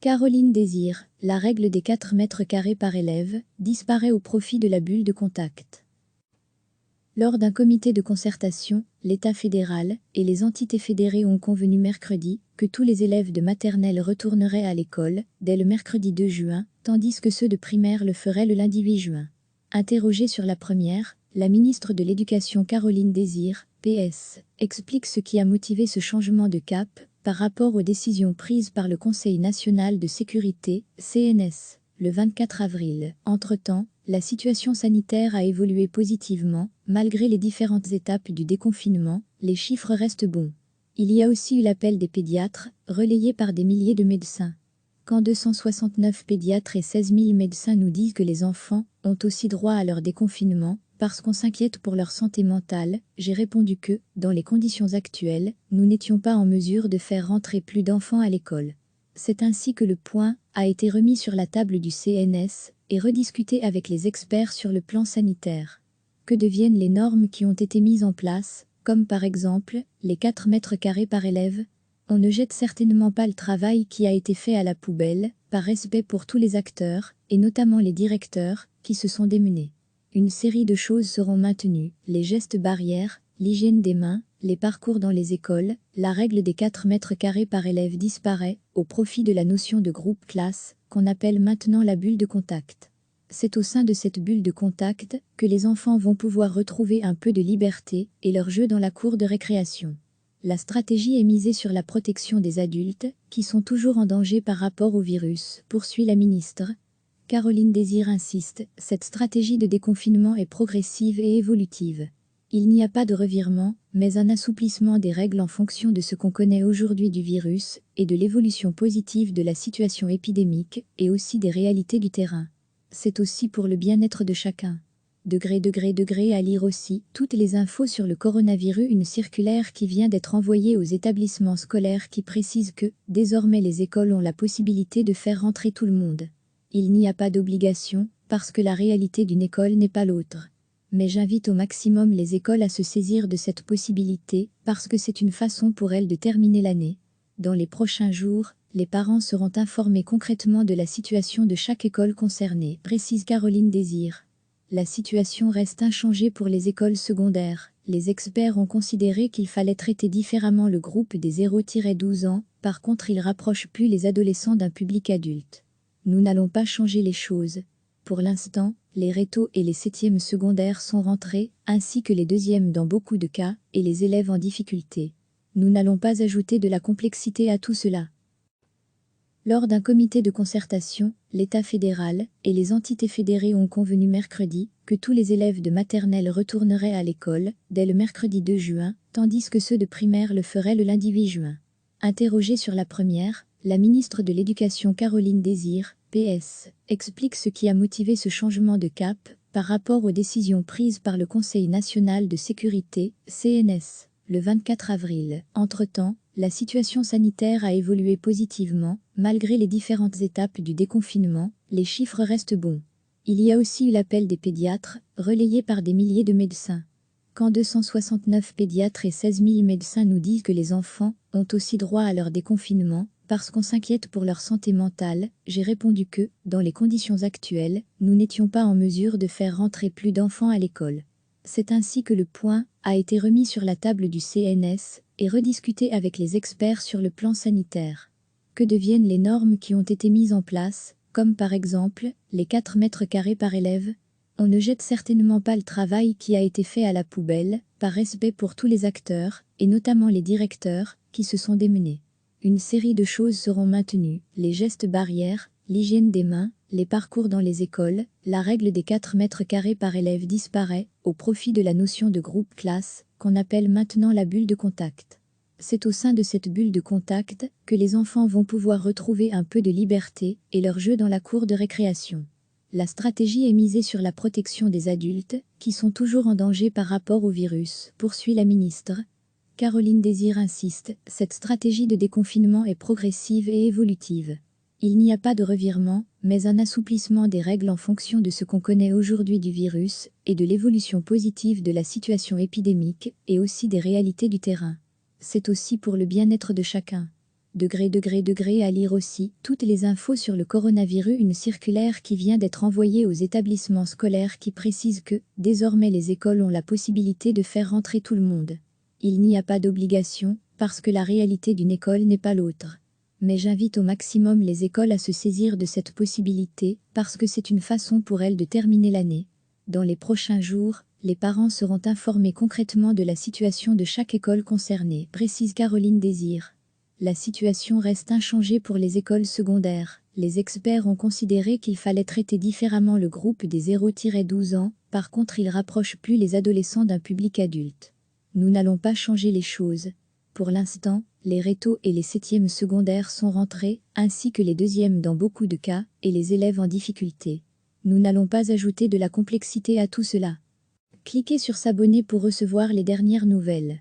Caroline Désir, la règle des 4 mètres carrés par élève, disparaît au profit de la bulle de contact. Lors d'un comité de concertation, l'État fédéral et les entités fédérées ont convenu mercredi que tous les élèves de maternelle retourneraient à l'école dès le mercredi 2 juin, tandis que ceux de primaire le feraient le lundi 8 juin. Interrogée sur la première, la ministre de l'Éducation Caroline Désir, PS, explique ce qui a motivé ce changement de cap par rapport aux décisions prises par le Conseil national de sécurité, CNS, le 24 avril. Entre-temps, la situation sanitaire a évolué positivement, malgré les différentes étapes du déconfinement, les chiffres restent bons. Il y a aussi eu l'appel des pédiatres, relayé par des milliers de médecins. Quand 269 pédiatres et 16 000 médecins nous disent que les enfants ont aussi droit à leur déconfinement, parce qu'on s'inquiète pour leur santé mentale, j'ai répondu que, dans les conditions actuelles, nous n'étions pas en mesure de faire rentrer plus d'enfants à l'école. C'est ainsi que le point a été remis sur la table du CNS et rediscuté avec les experts sur le plan sanitaire. Que deviennent les normes qui ont été mises en place, comme par exemple les 4 mètres carrés par élève? On ne jette certainement pas le travail qui a été fait à la poubelle, par respect pour tous les acteurs, et notamment les directeurs, qui se sont démenés. Une série de choses seront maintenues, les gestes barrières, l'hygiène des mains, les parcours dans les écoles, la règle des 4 mètres carrés par élève disparaît, au profit de la notion de groupe-classe, qu'on appelle maintenant la bulle de contact. C'est au sein de cette bulle de contact que les enfants vont pouvoir retrouver un peu de liberté et leur jeu dans la cour de récréation. La stratégie est misée sur la protection des adultes, qui sont toujours en danger par rapport au virus, poursuit la ministre. Caroline Désir insiste, cette stratégie de déconfinement est progressive et évolutive. Il n'y a pas de revirement, mais un assouplissement des règles en fonction de ce qu'on connaît aujourd'hui du virus et de l'évolution positive de la situation épidémique et aussi des réalités du terrain. C'est aussi pour le bien-être de chacun. Degré à lire aussi toutes les infos sur le coronavirus, une circulaire qui vient d'être envoyée aux établissements scolaires qui précise que, désormais les écoles ont la possibilité de faire rentrer tout le monde. Il n'y a pas d'obligation, parce que la réalité d'une école n'est pas l'autre. Mais j'invite au maximum les écoles à se saisir de cette possibilité, parce que c'est une façon pour elles de terminer l'année. Dans les prochains jours, les parents seront informés concrètement de la situation de chaque école concernée, précise Caroline Désir. La situation reste inchangée pour les écoles secondaires. Les experts ont considéré qu'il fallait traiter différemment le groupe des 0-12 ans, par contre ils rapprochent plus les adolescents d'un public adulte. Nous n'allons pas changer les choses. Pour l'instant, les rétos et les 7e secondaires sont rentrés, ainsi que les 2e dans beaucoup de cas, et les élèves en difficulté. Nous n'allons pas ajouter de la complexité à tout cela. Lors d'un comité de concertation, l'État fédéral et les entités fédérées ont convenu mercredi que tous les élèves de maternelle retourneraient à l'école dès le mercredi 2 juin, tandis que ceux de primaire le feraient le lundi 8 juin. Interrogée sur la première, la ministre de l'Éducation Caroline Désir, PS, explique ce qui a motivé ce changement de cap par rapport aux décisions prises par le Conseil national de sécurité, CNS, le 24 avril. Entre-temps, la situation sanitaire a évolué positivement, malgré les différentes étapes du déconfinement, les chiffres restent bons. Il y a aussi eu l'appel des pédiatres, relayé par des milliers de médecins. Quand 269 pédiatres et 16 000 médecins nous disent que les enfants ont aussi droit à leur déconfinement, parce qu'on s'inquiète pour leur santé mentale, j'ai répondu que, dans les conditions actuelles, nous n'étions pas en mesure de faire rentrer plus d'enfants à l'école. C'est ainsi que le point a été remis sur la table du CNS et rediscuté avec les experts sur le plan sanitaire. Que deviennent les normes qui ont été mises en place, comme par exemple les 4 mètres carrés par élève? On ne jette certainement pas le travail qui a été fait à la poubelle, par respect pour tous les acteurs, et notamment les directeurs, qui se sont démenés. Une série de choses seront maintenues, les gestes barrières, l'hygiène des mains, les parcours dans les écoles, la règle des 4 mètres carrés par élève disparaît, au profit de la notion de groupe-classe, qu'on appelle maintenant la bulle de contact. C'est au sein de cette bulle de contact que les enfants vont pouvoir retrouver un peu de liberté et leur jeu dans la cour de récréation. La stratégie est misée sur la protection des adultes, qui sont toujours en danger par rapport au virus, poursuit la ministre. Caroline Désir insiste, cette stratégie de déconfinement est progressive et évolutive. Il n'y a pas de revirement, mais un assouplissement des règles en fonction de ce qu'on connaît aujourd'hui du virus et de l'évolution positive de la situation épidémique et aussi des réalités du terrain. C'est aussi pour le bien-être de chacun. À lire aussi, toutes les infos sur le coronavirus, une circulaire qui vient d'être envoyée aux établissements scolaires qui précise que, désormais les écoles ont la possibilité de faire rentrer tout le monde. Il n'y a pas d'obligation, parce que la réalité d'une école n'est pas l'autre. Mais j'invite au maximum les écoles à se saisir de cette possibilité, parce que c'est une façon pour elles de terminer l'année. Dans les prochains jours, les parents seront informés concrètement de la situation de chaque école concernée, précise Caroline Désir. La situation reste inchangée pour les écoles secondaires. Les experts ont considéré qu'il fallait traiter différemment le groupe des 0-12 ans, par contre ils rapprochent plus les adolescents d'un public adulte. Nous n'allons pas changer les choses. Pour l'instant, les rétos et les 7e secondaires sont rentrés, ainsi que les 2e dans beaucoup de cas, et les élèves en difficulté. Nous n'allons pas ajouter de la complexité à tout cela. Cliquez sur s'abonner pour recevoir les dernières nouvelles.